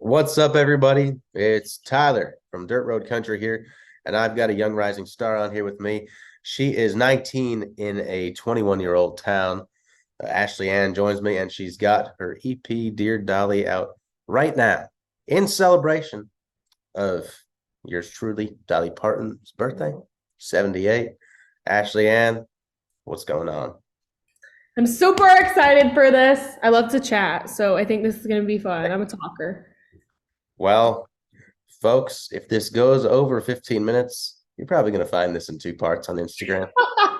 What's up, everybody? It's Tyler from Dirt Road Country here, and I've got a young rising star on here with me. She is 19 in a 21-year-old town. Ashley Ann joins me, and she's got her EP, Dear Dolly, out right now in celebration of yours truly, Dolly Parton's birthday, 78. Ashley Ann, what's going on? I'm super excited for this. I love to chat, so I think this is going to be fun. I'm a talker. Well, folks, if this goes over 15 minutes, you're probably going to find this in two parts on Instagram.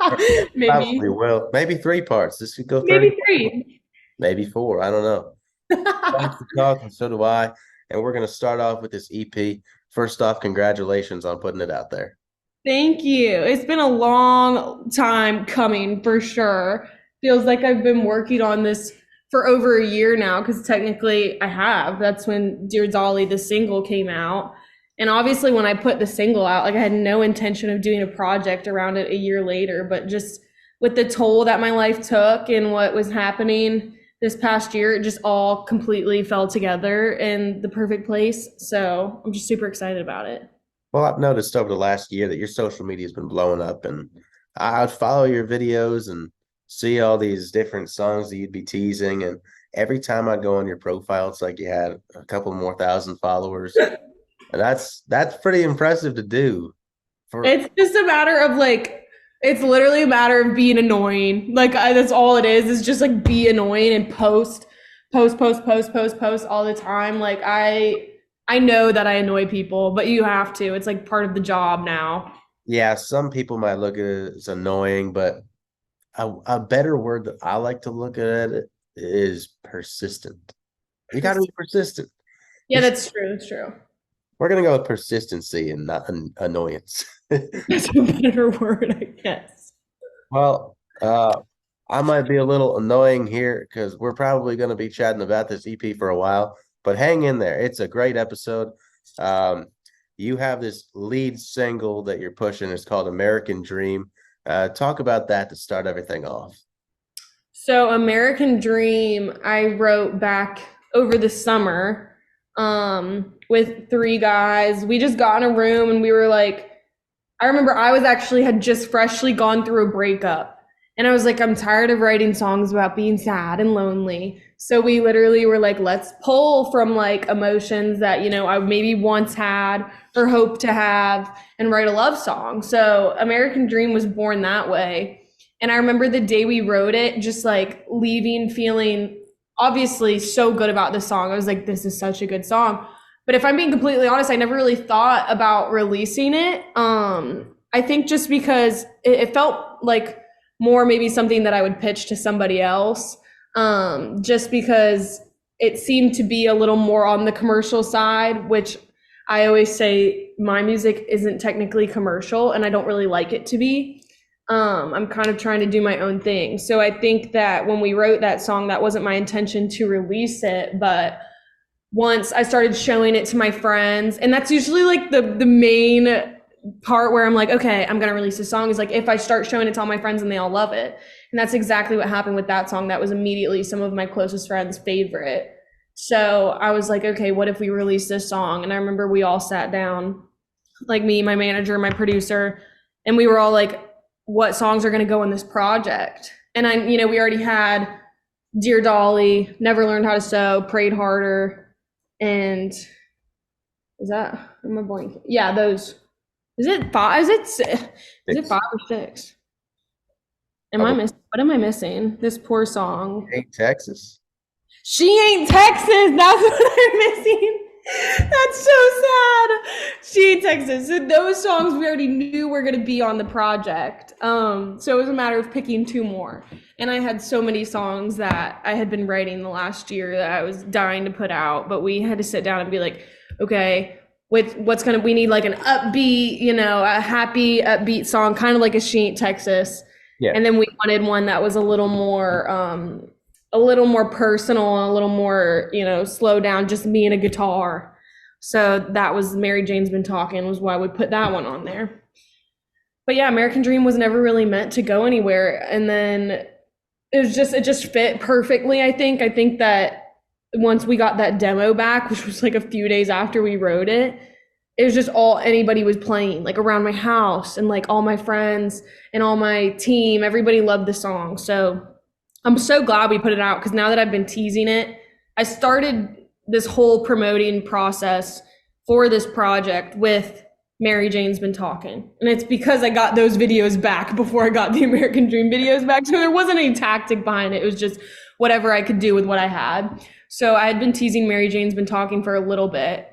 Probably Maybe, will. Maybe three parts. This could go 30, maybe three. maybe four. I don't know. Thanks for talking. So do I. And we're going to start off with this EP. First off, congratulations on putting it out there. Thank you. It's been a long time coming for sure. Feels like I've been working on this for over a year now because technically I have. That's when Dear Dolly, the single, came out. And obviously, when I put the single out, like I had no intention of doing a project around it a year later, but just with the toll that my life took and what was happening this past year, it just all completely fell together in the perfect place. So I'm just super excited about it. Well, I've noticed over the last year that your social media has been blowing up, and I'd follow your videos and see all these different songs that you'd be teasing. And every time I'd go on your profile, it's like you had a couple more thousand followers. And that's pretty impressive to do for. It's just a matter of like, it's literally a matter of being annoying. Like that's all it is just like be annoying and post all the time. Like I know that I annoy people, but you have to. It's like part of the job now. Yeah, some people might look at it as annoying, but a better word that I like to look at it is persistent. You got to be persistent. Yeah, that's true. That's true. We're gonna go with persistency and not annoyance. That's a better word, I guess. Well, I might be a little annoying here because we're probably going to be chatting about this EP for a while, but hang in there. It's a great episode. Um, you have this lead single that you're pushing. It's called American Dream. Talk about that to start everything off. So American Dream, I wrote back over the summer with three guys. We just got in a room and we were like, I remember I was actually had just freshly gone through a breakup. And I was like, I'm tired of writing songs about being sad and lonely. So we literally were like, let's pull from like emotions that, I maybe once had or hope to have and write a love song. So American Dream was born that way. And I remember the day we wrote it, just like leaving feeling obviously so good about the song. I was like, this is such a good song. But if I'm being completely honest, I never really thought about releasing it. I think just because it felt like more maybe something that I would pitch to somebody else, just because it seemed to be a little more on the commercial side, which I always say my music isn't technically commercial and I don't really like it to be. I'm kind of trying to do my own thing. So I think that when we wrote that song, that wasn't my intention to release it, but once I started showing it to my friends, and that's usually like the main part where I'm like, okay, I'm gonna release a song is like if I start showing it to all my friends and they all love it. And that's exactly what happened with that song. That was immediately some of my closest friends' favorite. So I was like, okay, what if we release this song? And I remember we all sat down, like me, my manager, my producer, and we were all like, what songs are gonna go in this project? And we already had Dear Dolly, Never Learned How to Sew, Prayed Harder, and is that am I blanking? Yeah, those. Is it five? Is it It's five or six? Am I probably missing? What am I missing? This poor song. Texas. She ain't Texas. That's what I'm missing. That's so sad. She ain't Texas. So those songs we already knew were gonna be on the project. So it was a matter of picking two more. And I had so many songs that I had been writing the last year that I was dying to put out, but we had to sit down and be like, okay, with we need like an upbeat, a happy upbeat song, kind of like a She Ain't Texas. Yeah. And then we wanted one that was a little more personal and a little more, slow down, just me and a guitar. So that was Mary Jane's Been Talking was why we put that one on there. But yeah, American Dream was never really meant to go anywhere. And then it just fit perfectly, I think. I think that once we got that demo back, which was like a few days after we wrote it, it was just all anybody was playing, like around my house, and like all my friends and all my team, everybody loved the song. So I'm so glad we put it out because now that I've been teasing it, I started this whole promoting process for this project with Mary Jane's Been Talking. And it's because I got those videos back before I got the American Dream videos back. So there wasn't any tactic behind it. It was just whatever I could do with what I had. So I had been teasing Mary Jane's Been Talking for a little bit.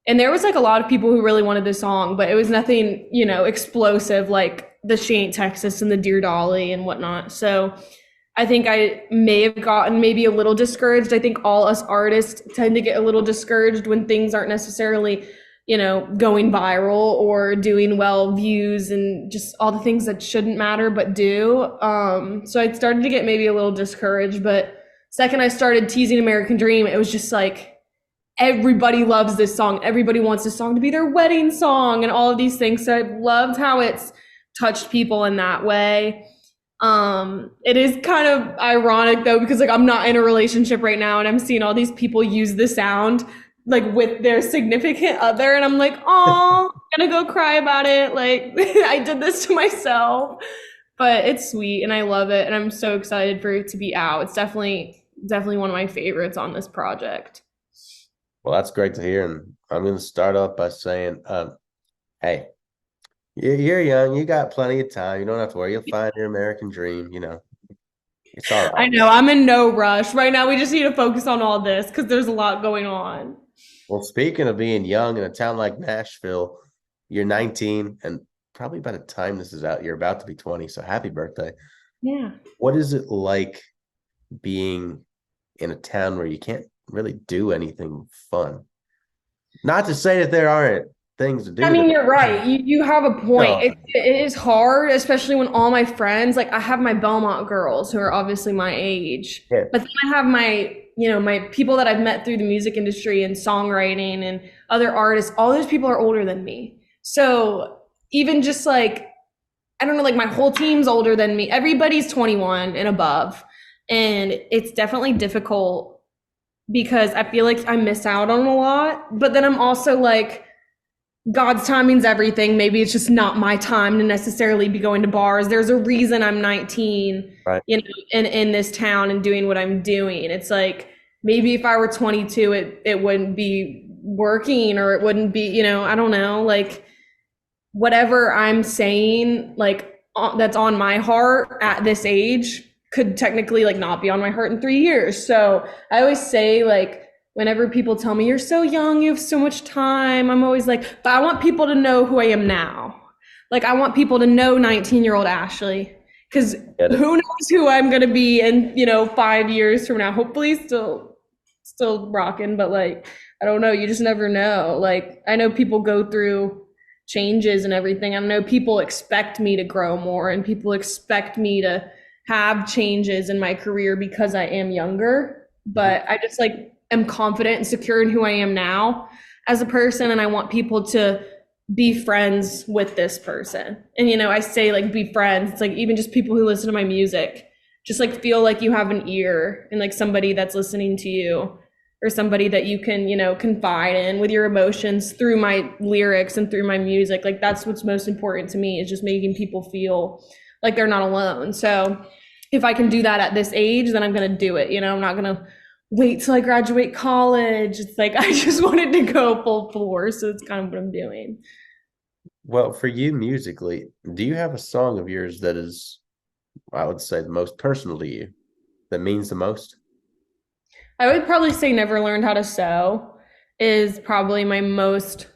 And there was like a lot of people who really wanted this song, but it was nothing, explosive like the She Ain't Texas and the Dear Dolly and whatnot. So I think I may have gotten maybe a little discouraged. I think all us artists tend to get a little discouraged when things aren't necessarily, going viral or doing well views and just all the things that shouldn't matter but do. So I started to get maybe a little discouraged, but second I started teasing American Dream, it was just like everybody loves this song. Everybody wants this song to be their wedding song and all of these things. So I've loved how it's touched people in that way. It is kind of ironic though, because like I'm not in a relationship right now and I'm seeing all these people use the sound like with their significant other and I'm like, oh, I'm gonna go cry about it. Like I did this to myself. But it's sweet and I love it and I'm so excited for it to be out. It's definitely one of my favorites on this project. Well, that's great to hear. And I'm going to start off by saying, hey, you're young. You got plenty of time. You don't have to worry. You'll find your American dream. It's all I right. know, I'm in no rush. Right now we just need to focus on all this because there's a lot going on. Well, speaking of being young in a town like Nashville, you're 19, and probably by the time this is out, you're about to be 20. So happy birthday. Yeah. What is it like being in a town where you can't really do anything fun? Not to say that there aren't things to I do mean, there. you're right. You have a point. No, It is hard, especially when all my friends, like I have my Belmont girls who are obviously my age, yeah, but then I have my people that I've met through the music industry and songwriting and other artists. All those people are older than me. So even just like, I don't know, like my whole team's older than me. Everybody's 21 and above. And it's definitely difficult because I feel like I miss out on a lot. But then I'm also like, God's timing's everything. Maybe it's just not my time to necessarily be going to bars. There's a reason I'm 19, right. in this town and doing what I'm doing. It's like maybe if I were 22, it wouldn't be working or it wouldn't be, I don't know, like whatever I'm saying, like that's on my heart at this age could technically like not be on my heart in 3 years. So I always say like whenever people tell me you're so young, you have so much time, I'm always like, but I want people to know who I am now. Like I want people to know 19-year-old Ashley because Get it. who knows who I'm gonna be in 5 years from now. Hopefully still rocking, but like I don't know. You just never know. Like I know people go through changes and everything. I know people expect me to grow more and people expect me to have changes in my career because I am younger. Mhm. But I just like am confident and secure in who I am now as a person. And I want people to be friends with this person. And, I say like be friends. It's like even just people who listen to my music, just like feel like you have an ear and like somebody that's listening to you or somebody that you can, confide in with your emotions through my lyrics and through my music. Like that's what's most important to me is just making people feel like they're not alone. So if I can do that at this age, then I'm going to do it. I'm not going to wait till I graduate college. It's like I just wanted to go full force. So it's kind of what I'm doing. Well, for you musically, do you have a song of yours that is, I would say, the most personal to you, that means the most? I would probably say Never Learned How to Sew is probably my most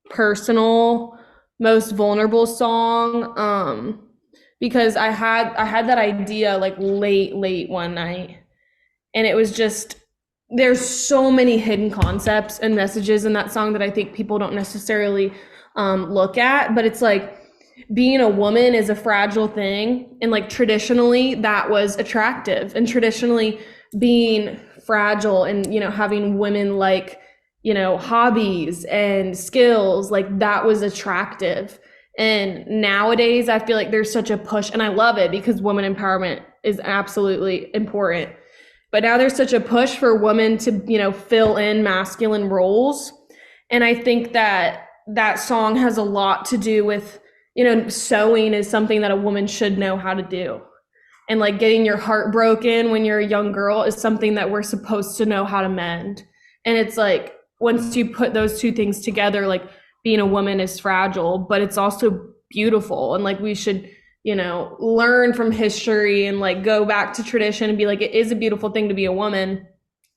personal, most vulnerable song. Because I had that idea like late one night. And it was just there's so many hidden concepts and messages in that song that I think people don't necessarily look at. But it's like being a woman is a fragile thing. And like traditionally that was attractive. And traditionally being fragile and, having women like, hobbies and skills, like that was attractive. And nowadays I feel like there's such a push and I love it because women empowerment is absolutely important But now there's such a push for women to, fill in masculine roles. And I think that that song has a lot to do with, sewing is something that a woman should know how to do. And like getting your heart broken when you're a young girl is something that we're supposed to know how to mend. And it's like, once you put those two things together, like being a woman is fragile, but it's also beautiful. And like we should, learn from history and like go back to tradition and be like, it is a beautiful thing to be a woman.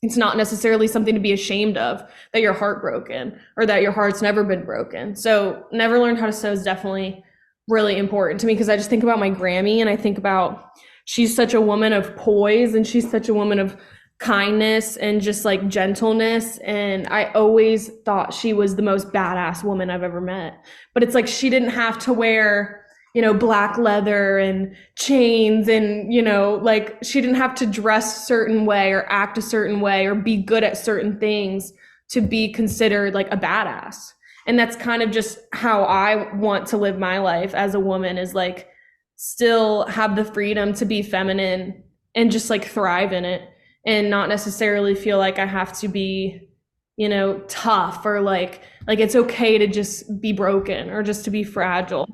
It's not necessarily something to be ashamed of, that you're heartbroken or that your heart's never been broken. So never learned how to sew is definitely really important to me, because I just think about my Grammy and I think about she's such a woman of poise and she's such a woman of kindness and just like gentleness. And I always thought she was the most badass woman I've ever met. But it's like she didn't have to wear, black leather and chains and, like she didn't have to dress a certain way or act a certain way or be good at certain things to be considered like a badass. And that's kind of just how I want to live my life as a woman, is like still have the freedom to be feminine and just like thrive in it, and not necessarily feel like I have to be, tough, or like it's okay to just be broken or just to be fragile.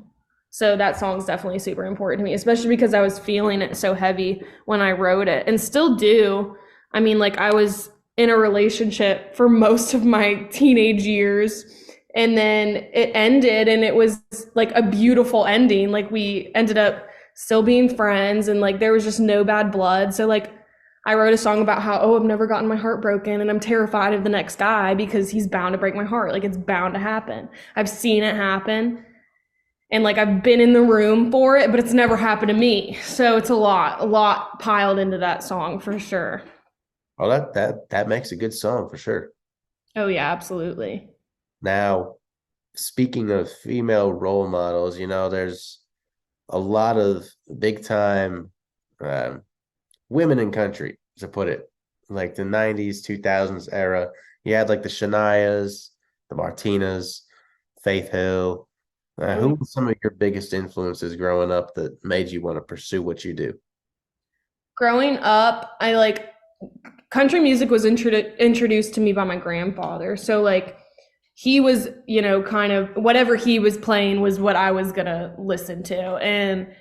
So that song's definitely super important to me, especially because I was feeling it so heavy when I wrote it and still do. I mean, like I was in a relationship for most of my teenage years, and then it ended and it was like a beautiful ending. Like we ended up still being friends and like there was just no bad blood. So like I wrote a song about how, I've never gotten my heart broken and I'm terrified of the next guy because he's bound to break my heart. Like it's bound to happen. I've seen it happen. And like I've been in the room for it, but it's never happened to me. So it's a lot piled into that song for sure. Oh, that makes a good song for sure. Oh yeah, absolutely. Now, speaking of female role models, there's a lot of big time women in country, to put it, like the 90s, 2000s era. You had like the Shanias, the Martinas, Faith Hill. Oh, Who yeah. were some of your biggest influences growing up that made you want to pursue what you do? Growing up, I like country music was introduced to me by my grandfather. So like he was, kind of whatever he was playing was what I was gonna listen to. And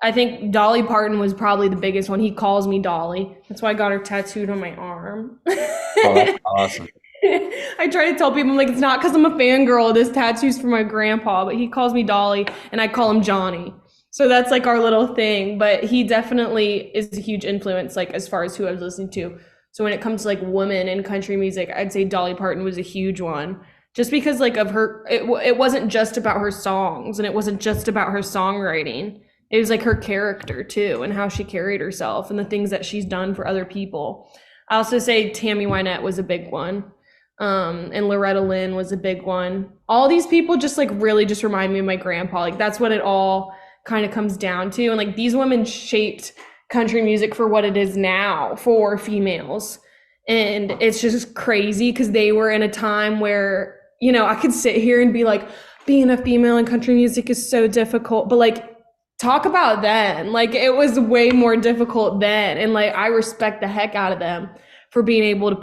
I think Dolly Parton was probably the biggest one. He calls me Dolly. That's why I got her tattooed on my arm. Oh, that's awesome. I try to tell people, I'm like, it's not because I'm a fangirl. This tattoo's for my grandpa, but he calls me Dolly and I call him Johnny. So that's like our little thing. But he definitely is a huge influence, like as far as who I was listening to. So when it comes to like women in country music, I'd say Dolly Parton was a huge one. Just because like of her, it wasn't just about her songs and it wasn't just about her songwriting. It was like her character too, and how she carried herself and the things that she's done for other people. I also say Tammy Wynette was a big one. And Loretta Lynn was a big one. All these people just like really just remind me of my grandpa. Like that's what it all kind of comes down to. And like these women shaped country music for what it is now for females. And it's just crazy because they were in a time where, I could sit here and be like, being a female in country music is so difficult. But like, talk about then. Like it was way more difficult then. And like I respect the heck out of them for being able to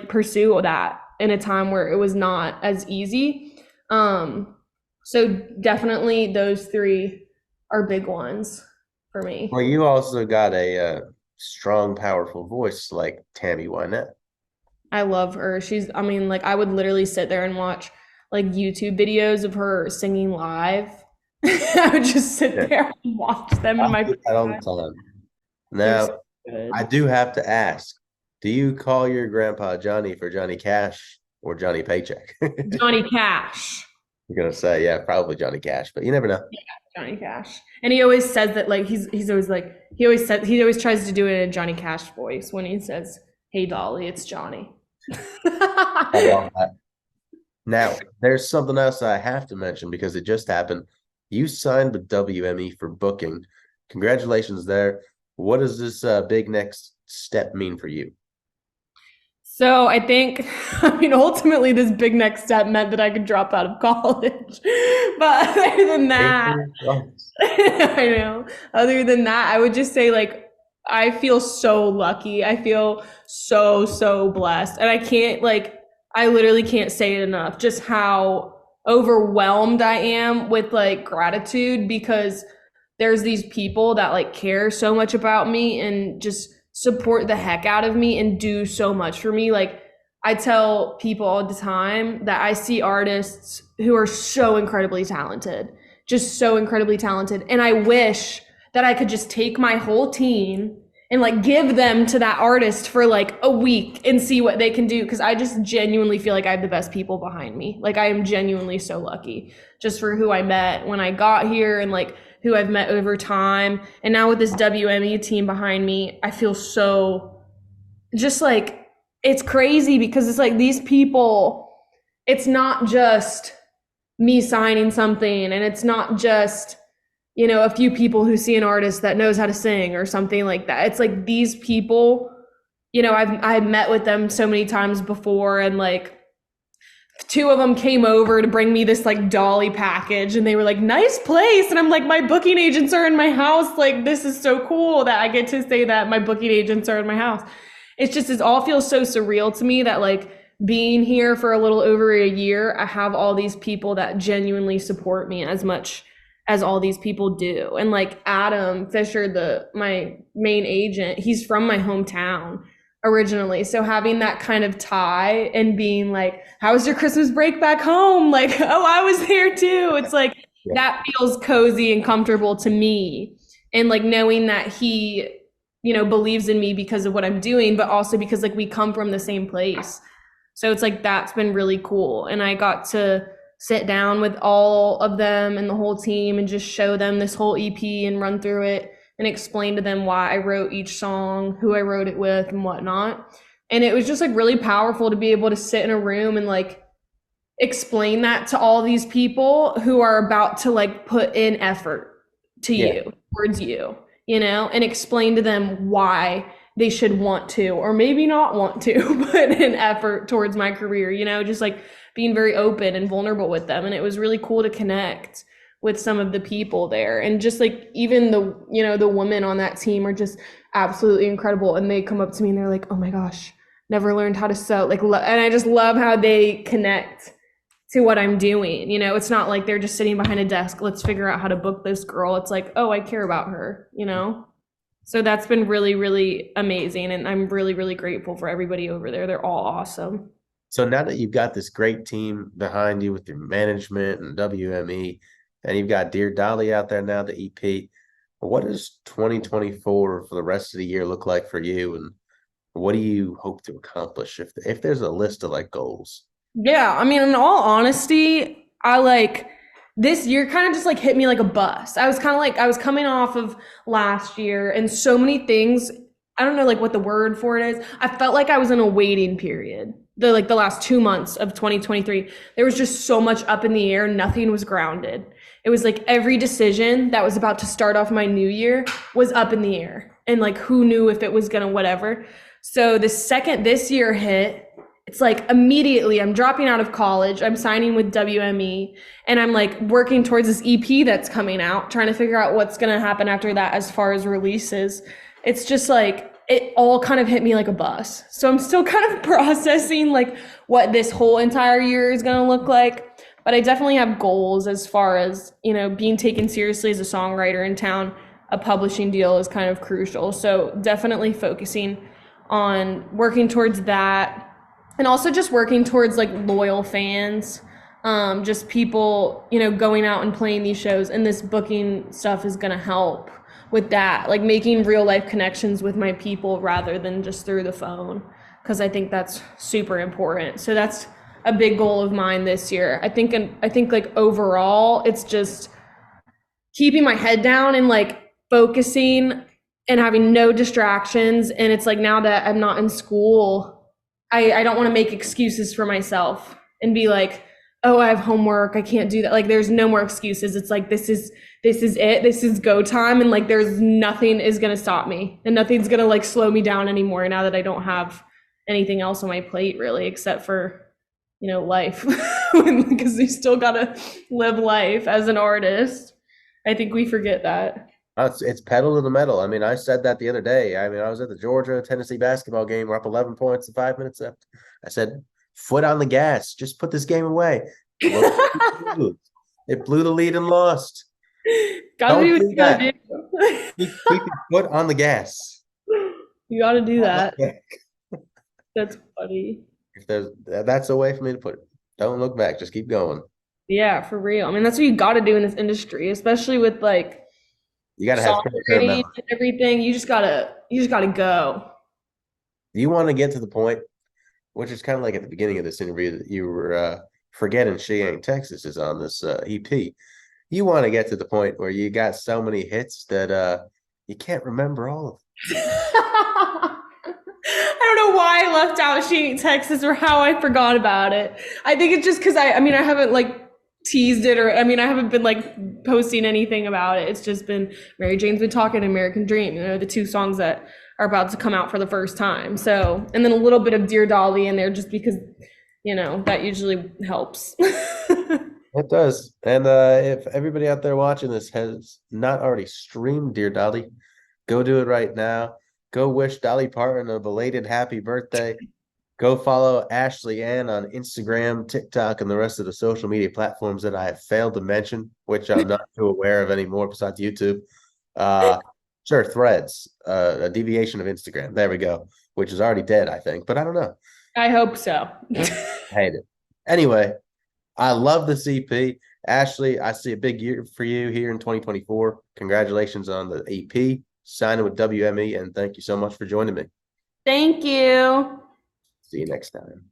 pursue that in a time where it was not as easy. So definitely those three are big ones for me. Well, you also got a strong, powerful voice like Tammy Wynette. I love her. I mean, like I would literally sit there and watch like YouTube videos of her singing live. I would just sit Yeah, there and watch them in I my do free that all the time. time. They're so Now, I good. do have to ask, do you call your grandpa Johnny for Johnny Cash or Johnny Paycheck? You're Johnny Cash. gonna say, yeah, probably Johnny Cash, but you never know. Johnny Cash. And he always says that like he's always like he always tries to do it in a Johnny Cash voice when he says, "Hey Dolly, it's Johnny." I love that. Now, there's something else I have to mention because it just happened. You signed with WME for booking. Congratulations there. What does this big next step mean for you? So I think, I mean, ultimately, this big next step meant that I could drop out of college. But other than that, Fingers crossed. I know. Other than that, I would just say like I feel so lucky. I feel so, so blessed. And I can't, like, I literally can't say it enough just how overwhelmed I am with like gratitude because there's these people that like care so much about me and just support the heck out of me and do so much for me. Like, I tell people all the time that I see artists who are so incredibly talented, just so incredibly talented. And I wish that I could just take my whole team and like give them to that artist for like a week and see what they can do. Cause I just genuinely feel like I have the best people behind me. Like I am genuinely so lucky just for who I met when I got here and like who I've met over time. And now with this WME team behind me, I feel so just like it's crazy because it's like these people, it's not just me signing something and it's not just a few people who see an artist that knows how to sing or something like that. It's like these people, I've met with them so many times before and like two of them came over to bring me this like Dolly package and they were like, nice place. And I'm like, my booking agents are in my house. Like, this is so cool that I get to say that my booking agents are in my house. It's just, it all feels so surreal to me that like being here for a little over a year, I have all these people that genuinely support me as much as all these people do. And like Adam Fisher, my main agent, he's from my hometown originally. So having that kind of tie and being like, how was your Christmas break back home? Like, oh, I was there too. It's like Yeah. that feels cozy and comfortable to me. And like knowing that he, believes in me because of what I'm doing, but also because like we come from the same place. So it's like that's been really cool. And I got to sit down with all of them and the whole team and just show them this whole EP and run through it and explain to them why I wrote each song, who I wrote it with and whatnot. And it was just like really powerful to be able to sit in a room and like explain that to all these people who are about to like put in effort to Yeah. you, towards you, and explain to them why they should want to or maybe not want to put in effort towards my career, just like being very open and vulnerable with them. And it was really cool to connect with some of the people there. And just like even the women on that team are just absolutely incredible. And they come up to me and they're like, oh my gosh, never learned how to sew. Like, and I just love how they connect to what I'm doing. It's not like they're just sitting behind a desk. Let's figure out how to book this girl. It's like, oh, I care about her. So that's been really, really amazing. And I'm really, really grateful for everybody over there. They're all awesome. So now that you've got this great team behind you with your management and WME, and you've got Dear Dolly out there now, the EP, what does 2024 for the rest of the year look like for you? And what do you hope to accomplish if there's a list of like goals? Yeah, I mean, in all honesty, I like this year kind of just like hit me like a bus. I was kind of like I was coming off of last year and so many things, I don't know like what the word for it is. I felt like I was in a waiting period. The last 2 months of 2023. There was just so much up in the air, nothing was grounded. It was like every decision that was about to start off my new year was up in the air. And like who knew if it was gonna whatever. So the second this year hit, it's like immediately I'm dropping out of college, I'm signing with WME, and I'm like working towards this EP that's coming out, trying to figure out what's going to happen after that as far as releases. It's just like it all kind of hit me like a bus. So I'm still kind of processing like what this whole entire year is going to look like, but I definitely have goals as far as, being taken seriously as a songwriter in town. A publishing deal is kind of crucial. So definitely focusing on working towards that. And also just working towards like loyal fans, just people, going out and playing these shows. And this booking stuff is going to help with that, like making real life connections with my people rather than just through the phone, because I think that's super important. So that's a big goal of mine this year. I think like overall, it's just keeping my head down and like focusing and having no distractions. And it's like now that I'm not in school, I don't want to make excuses for myself and be like, oh, I have homework, I can't do that. Like there's no more excuses. It's like this is it. This is go time. And like there's nothing is gonna stop me. And nothing's gonna like slow me down anymore now that I don't have anything else on my plate really, except for, life. Because you still gotta live life as an artist. I think we forget that. It's pedal to the metal. I mean, I said that the other day. I mean, I was at the Georgia Tennessee basketball game. We're up 11 points and 5 minutes left. I said, foot on the gas. Just put this game away. Look, it blew the lead and lost. Gotta do Don't what do you gotta that. do. Keep your foot on the gas. You gotta do Don't look that. back. That's funny. If there's that's a way for me to put it. Don't look back. Just keep going. Yeah, for real. I mean, that's what you gotta do in this industry, especially with like You got to have short-term songwriting memory. and everything. You just gotta go. You want to get to the point, which is kind of like at the beginning of this interview that you were forgetting She Ain't Texas is on this EP. You want to get to the point where you got so many hits that you can't remember all of them. I don't know why I left out She Ain't Texas or how I forgot about it. I think it's just because I mean, I haven't like teased it or, I mean, I haven't been like posting anything about it. It's just been Mary Jane's Been Talking, American Dream, the two songs that are about to come out for the first time. So, and then a little bit of Dear Dolly in there just because, that usually helps. It does. And if everybody out there watching this has not already streamed Dear Dolly, go do it right now. Go wish Dolly Parton a belated happy birthday. Go follow Ashley Ann on Instagram, TikTok, and the rest of the social media platforms that I have failed to mention, which I'm not too aware of anymore besides YouTube. Uh, sure, Threads, a deviation of Instagram. There we go, which is already dead, I think, but I don't know. I hope so. I hate it. Anyway, I love the CP. Ashley, I see a big year for you here in 2024. Congratulations on the EP, signing with WME, and thank you so much for joining me. Thank you. See you next time.